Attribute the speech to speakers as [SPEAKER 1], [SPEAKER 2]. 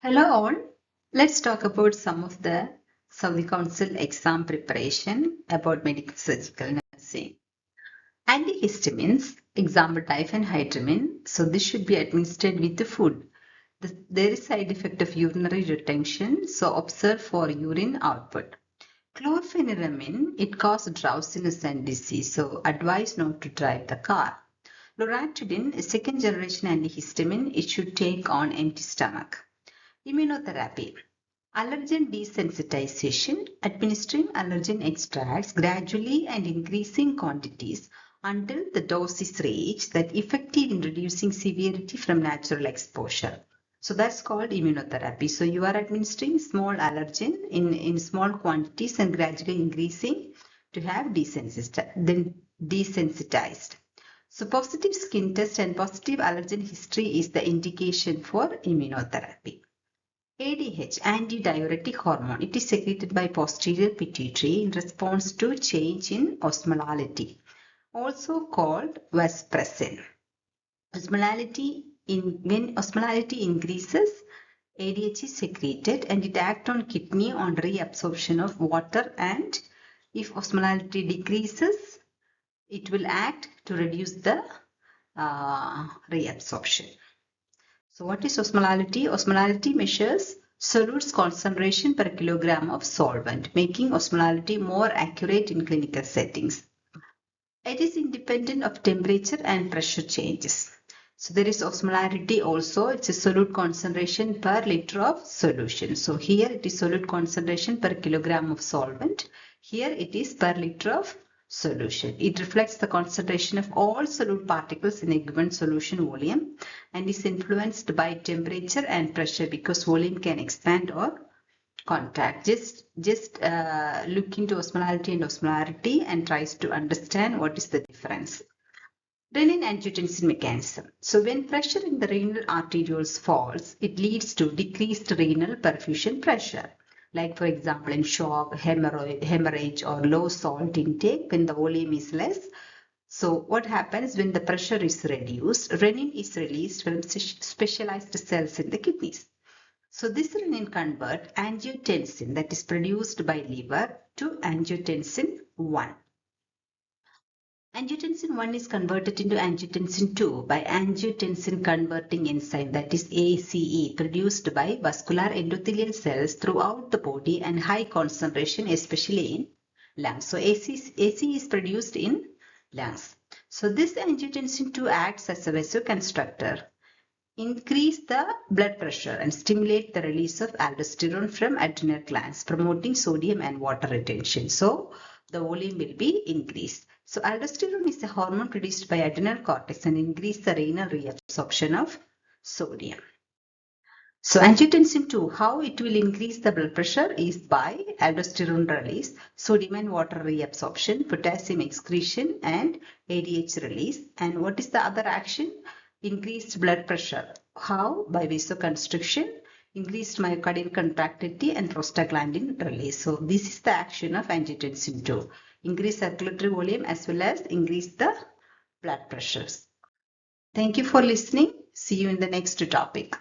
[SPEAKER 1] Hello all. Let's talk about some of the Saudi Council exam preparation about medical surgical nursing. Antihistamines, example diphenhydramine, so this should be administered with the food. There is side effect of urinary retention, so observe for urine output. Chlorpheniramine, it causes drowsiness and disease, so advise not to drive the car. Loratadine, a second generation antihistamine, it should take on empty stomach. Immunotherapy. Allergen desensitization, administering allergen extracts gradually and increasing quantities until the dose is reached that effective in reducing severity from natural exposure. So that's called immunotherapy. So you are administering small allergen in small quantities and gradually increasing to have desensitized. So positive skin test and positive allergen history is the indication for immunotherapy. ADH, antidiuretic hormone. It is secreted by posterior pituitary in response to change in osmolality, also called vasopressin. When osmolality increases, ADH is secreted and it acts on kidney on reabsorption of water, and if osmolality decreases, it will act to reduce the reabsorption. So what is osmolality? Osmolality measures solutes concentration per kilogram of solvent, making osmolality more accurate in clinical settings. It is independent of temperature and pressure changes. So there is osmolarity also. It's a solute concentration per liter of solution. So here it is solute concentration per kilogram of solvent. Here it is per liter of solution. It reflects the concentration of all solute particles in a given solution volume and is influenced by temperature and pressure because volume can expand or contract. Just look into osmolality and osmolarity and tries to understand what is the difference. Renin Angiotensin mechanism. So when pressure in the renal arterioles falls, it leads to decreased renal perfusion pressure. Like for example in shock, hemorrhage or low salt intake when the volume is less. So what happens when the pressure is reduced? Renin is released from specialized cells in the kidneys. So this renin converts angiotensin that is produced by liver to angiotensin 1. Angiotensin 1 is converted into angiotensin 2 by angiotensin converting enzyme, that is ACE, produced by vascular endothelial cells throughout the body and high concentration, especially in lungs. So ACE is produced in lungs. So this angiotensin 2 acts as a vasoconstrictor, increase the blood pressure and stimulate the release of aldosterone from adrenal glands, promoting sodium and water retention. So the volume will be increased. So aldosterone is a hormone produced by adrenal cortex and increase the renal reabsorption of sodium. So angiotensin 2, how it will increase the blood pressure is by aldosterone release, sodium and water reabsorption, potassium excretion and ADH release. And what is the other action? Increased blood pressure. How? By vasoconstriction, increased myocardial contractility and prostaglandin release. So this is the action of angiotensin 2. Increase circulatory volume as well as increase the blood pressures. Thank you for listening. See you in the next topic.